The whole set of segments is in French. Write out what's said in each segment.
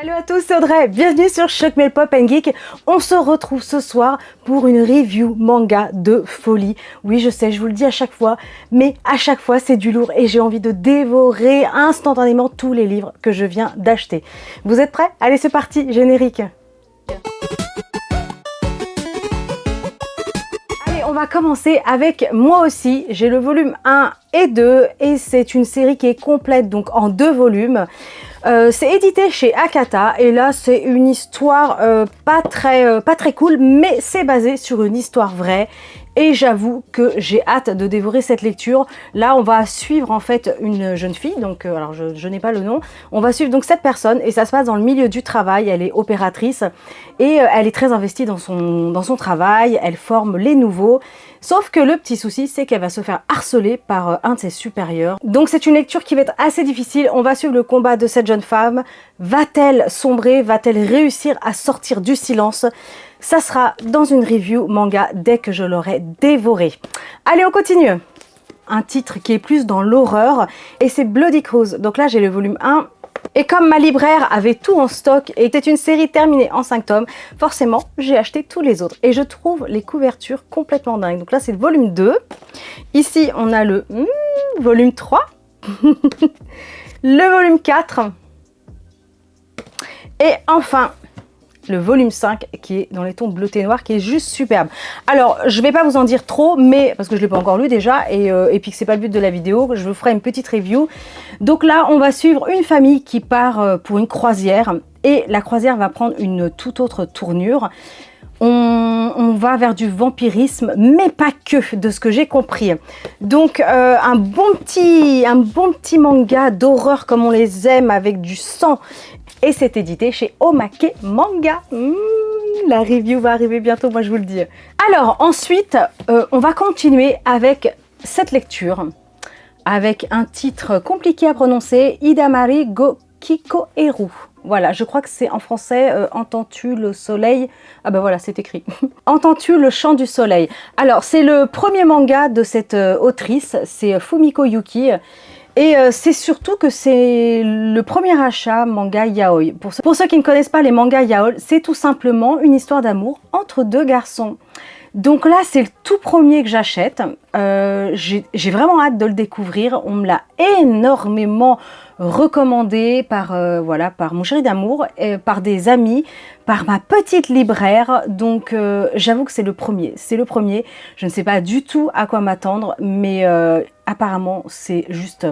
Hello à tous, c'est Audrey, bienvenue sur Choc Mail Pop & Geek. On se retrouve ce soir pour une review manga de folie. Oui, je sais, je vous le dis à chaque fois, mais à chaque fois c'est du lourd et j'ai envie de dévorer instantanément tous les livres que je viens d'acheter. Vous êtes prêts? Allez, c'est parti, générique. Allez, on va commencer avec moi aussi. J'ai le volume 1 et 2 et c'est une série qui est complète, donc en 2 volumes. C'est édité chez Akata et là c'est une histoire pas très cool, mais c'est basé sur une histoire vraie et j'avoue que j'ai hâte de dévorer cette lecture. Là on va suivre en fait une jeune fille, donc alors je n'ai pas le nom. On va suivre donc cette personne et ça se passe dans le milieu du travail. Elle est opératrice et elle est très investie dans son travail, elle forme les nouveaux. Sauf que le petit souci, c'est qu'elle va se faire harceler par un de ses supérieurs. Donc c'est une lecture qui va être assez difficile. On va suivre le combat de cette jeune femme. Va-t-elle sombrer? Va-t-elle réussir à sortir du silence? Ça sera dans une review manga dès que je l'aurai dévoré. Allez, on continue. Un titre qui est plus dans l'horreur et c'est Bloody Cruise. Donc là, j'ai le volume 1. Et comme ma libraire avait tout en stock et était une série terminée en 5 tomes, forcément, j'ai acheté tous les autres. Et je trouve les couvertures complètement dingues. Donc là, c'est le volume 2. Ici, on a le volume 3. Le volume 4. Et enfin, le volume 5 qui est dans les tons bleuté noir, qui est juste superbe. Alors, je vais pas vous en dire trop, mais parce que je l'ai pas encore lu déjà, et puis que c'est pas le but de la vidéo, je vous ferai une petite review. Donc là, on va suivre une famille qui part pour une croisière, et la croisière va prendre une toute autre tournure. On va vers du vampirisme, mais pas que, de ce que j'ai compris. Donc un bon petit manga d'horreur comme on les aime, avec du sang. Et c'est édité chez Omake Manga. La review va arriver bientôt, moi je vous le dis. Alors ensuite, on va continuer avec cette lecture, avec un titre compliqué à prononcer, Idamari go Kikoeru. Voilà, je crois que c'est en français, entends-tu le soleil? Ah ben voilà, c'est écrit. Entends-tu le chant du soleil? Alors, c'est le premier manga de cette autrice, c'est Fumiko Yuki. Et c'est surtout que c'est le premier achat manga yaoi. Pour ceux qui ne connaissent pas les mangas yaoi, c'est tout simplement une histoire d'amour entre deux garçons. Donc là, c'est le tout premier que j'achète. J'ai vraiment hâte de le découvrir. On me l'a énormément recommandé par mon chéri d'amour, par des amis, par ma petite libraire. Donc j'avoue que c'est le premier. C'est le premier. Je ne sais pas du tout à quoi m'attendre, mais apparemment c'est juste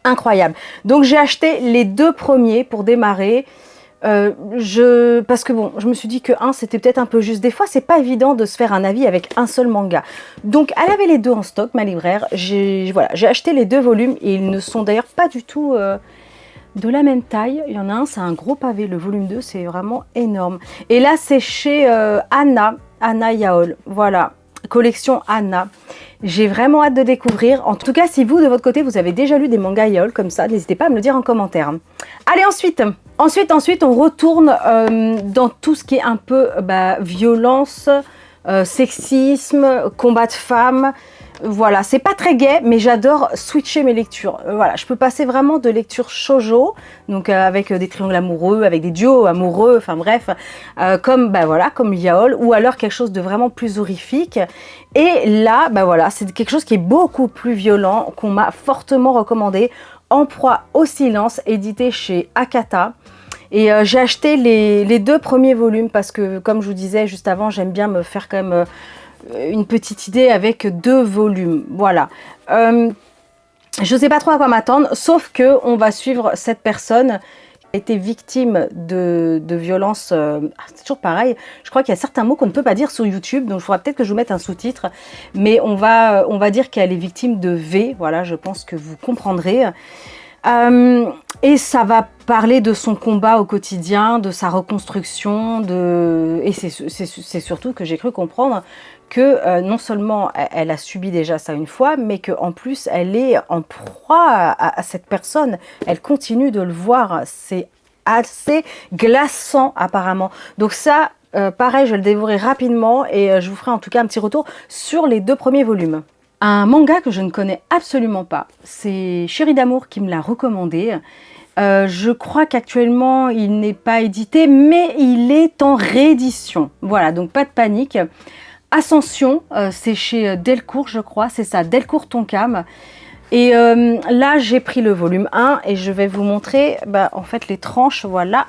incroyable. Donc j'ai acheté les 2 premiers pour démarrer. Parce que bon, je me suis dit que c'était peut-être un peu juste. Des fois, c'est pas évident de se faire un avis avec un seul manga. Donc, elle avait les 2 en stock, ma libraire. J'ai acheté les 2 volumes et ils ne sont d'ailleurs pas du tout de la même taille. Il y en a un, c'est un gros pavé. Le volume 2, c'est vraiment énorme. Et là, c'est chez Anna Yaol. Voilà, collection Anna. J'ai vraiment hâte de découvrir. En tout cas, si vous, de votre côté, vous avez déjà lu des mangas yaoi comme ça, n'hésitez pas à me le dire en commentaire. Allez, ensuite, on retourne dans tout ce qui est un peu violence, sexisme, combat de femmes. Voilà, c'est pas très gai, mais j'adore switcher mes lectures. Voilà, je peux passer vraiment de lectures shoujo, donc avec des triangles amoureux, avec des duos amoureux, enfin bref, comme yaoi, ou alors quelque chose de vraiment plus horrifique. Et là, c'est quelque chose qui est beaucoup plus violent, qu'on m'a fortement recommandé, En proie au silence, édité chez Akata. Et j'ai acheté les 2 premiers volumes parce que, comme je vous disais juste avant, j'aime bien me faire quand même une petite idée avec 2 volumes. Voilà. Je ne sais pas trop à quoi m'attendre, sauf que on va suivre cette personne qui a été victime de violences. C'est toujours pareil. Je crois qu'il y a certains mots qu'on ne peut pas dire sur YouTube, donc il faudra peut-être que je vous mette un sous-titre. Mais on va dire qu'elle est victime de V. Voilà, je pense que vous comprendrez. Et ça va parler de son combat au quotidien, de sa reconstruction, et c'est surtout que j'ai cru comprendre que non seulement elle a subi déjà ça une fois, mais qu'en plus elle est en proie à cette personne. Elle continue de le voir, c'est assez glaçant apparemment. Donc ça, pareil, je vais le dévorer rapidement et je vous ferai en tout cas un petit retour sur les 2 premiers volumes. Un manga que je ne connais absolument pas, c'est Chéri d'amour qui me l'a recommandé. Je crois qu'actuellement il n'est pas édité, mais il est en réédition. Voilà, donc pas de panique. Ascension, c'est chez Delcourt, je crois, c'est ça, Delcourt Tonkam. Et là, j'ai pris le volume 1 et je vais vous montrer en fait les tranches, voilà,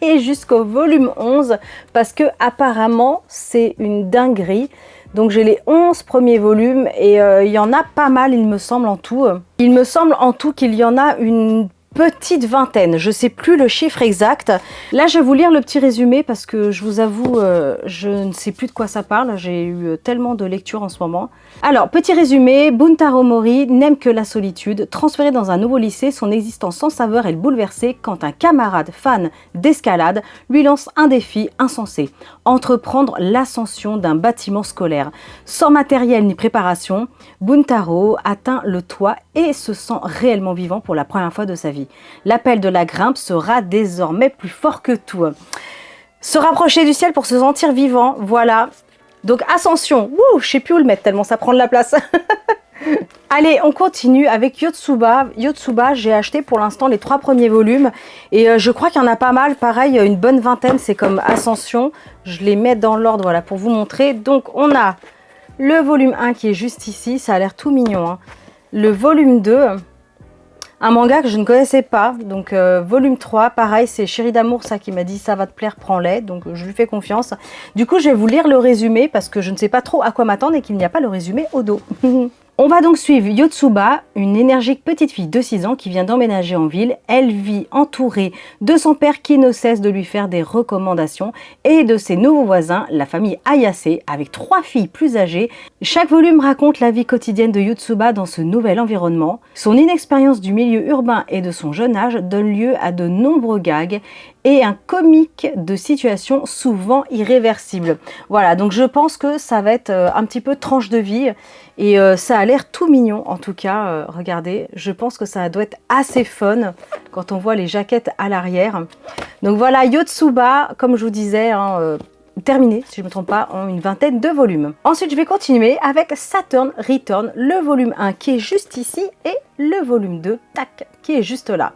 et jusqu'au volume 11 parce que apparemment c'est une dinguerie. Donc j'ai les 11 premiers volumes et il y en a pas mal, il me semble en tout. Il me semble en tout qu'il y en a une petite vingtaine, je sais plus le chiffre exact. Là, je vais vous lire le petit résumé parce que je vous avoue, je ne sais plus de quoi ça parle. J'ai eu tellement de lectures en ce moment. Alors, petit résumé, Buntaro Mori n'aime que la solitude. Transféré dans un nouveau lycée, son existence sans saveur est bouleversée quand un camarade fan d'escalade lui lance un défi insensé. Entreprendre l'ascension d'un bâtiment scolaire. Sans matériel ni préparation, Buntaro atteint le toit et se sent réellement vivant pour la première fois de sa vie. L'appel de la grimpe sera désormais plus fort que tout. Se rapprocher du ciel pour se sentir vivant, voilà. Donc ascension, wouh, je sais plus où le mettre tellement ça prend de la place. Allez, on continue avec Yotsuba. Yotsuba, j'ai acheté pour l'instant les 3 premiers volumes et je crois qu'il y en a pas mal. Pareil, une bonne vingtaine, c'est comme Ascension. Je les mets dans l'ordre, voilà, pour vous montrer. Donc on a le volume 1 qui est juste ici, ça a l'air tout mignon, hein. Le volume 2, un manga que je ne connaissais pas, donc volume 3, pareil, c'est Chérie d'amour, ça qui m'a dit ça va te plaire, prends-les, donc je lui fais confiance. Du coup, je vais vous lire le résumé parce que je ne sais pas trop à quoi m'attendre et qu'il n'y a pas le résumé au dos. On va donc suivre Yotsuba, une énergique petite fille de 6 ans qui vient d'emménager en ville. Elle vit entourée de son père qui ne cesse de lui faire des recommandations et de ses nouveaux voisins, la famille Ayase, avec 3 filles plus âgées. Chaque volume raconte la vie quotidienne de Yotsuba dans ce nouvel environnement. Son inexpérience du milieu urbain et de son jeune âge donne lieu à de nombreux gags et un comique de situation souvent irréversible. Voilà, donc je pense que ça va être un petit peu tranche de vie et ça a l'air tout mignon en tout cas. Regardez, je pense que ça doit être assez fun quand on voit les jaquettes à l'arrière. Donc voilà, Yotsuba, comme je vous disais, hein, terminé, si je ne me trompe pas, en une vingtaine de volumes. Ensuite, je vais continuer avec Saturn Return, le volume 1 qui est juste ici et le volume 2, tac, qui est juste là.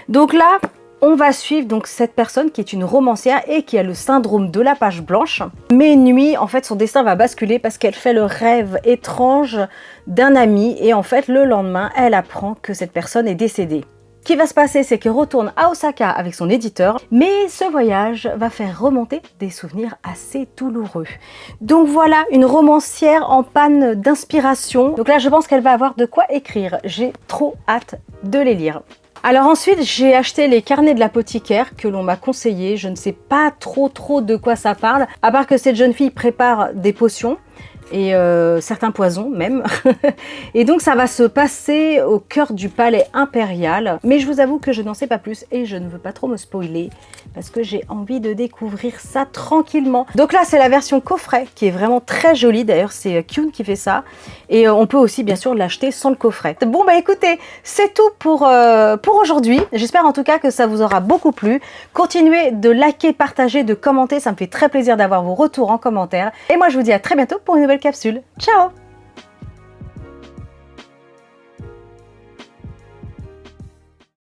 Donc là, on va suivre donc cette personne qui est une romancière et qui a le syndrome de la page blanche. Mais une nuit, en fait, son destin va basculer parce qu'elle fait le rêve étrange d'un ami et en fait, le lendemain, elle apprend que cette personne est décédée. Ce qui va se passer, c'est qu'elle retourne à Osaka avec son éditeur, mais ce voyage va faire remonter des souvenirs assez douloureux. Donc voilà, une romancière en panne d'inspiration. Donc là, je pense qu'elle va avoir de quoi écrire. J'ai trop hâte de les lire. Alors ensuite, j'ai acheté les carnets de l'apothicaire que l'on m'a conseillé. Je ne sais pas trop de quoi ça parle, à part que cette jeune fille prépare des potions et certains poisons même. Et donc ça va se passer au cœur du palais impérial. Mais je vous avoue que je n'en sais pas plus et je ne veux pas trop me spoiler parce que j'ai envie de découvrir ça tranquillement. Donc là, c'est la version coffret qui est vraiment très jolie. D'ailleurs, c'est Kyun qui fait ça. Et on peut aussi, bien sûr, l'acheter sans le coffret. Bon, bah écoutez, c'est tout pour aujourd'hui. J'espère en tout cas que ça vous aura beaucoup plu. Continuez de liker, partager, de commenter. Ça me fait très plaisir d'avoir vos retours en commentaire. Et moi, je vous dis à très bientôt pour une nouvelle capsule. Ciao!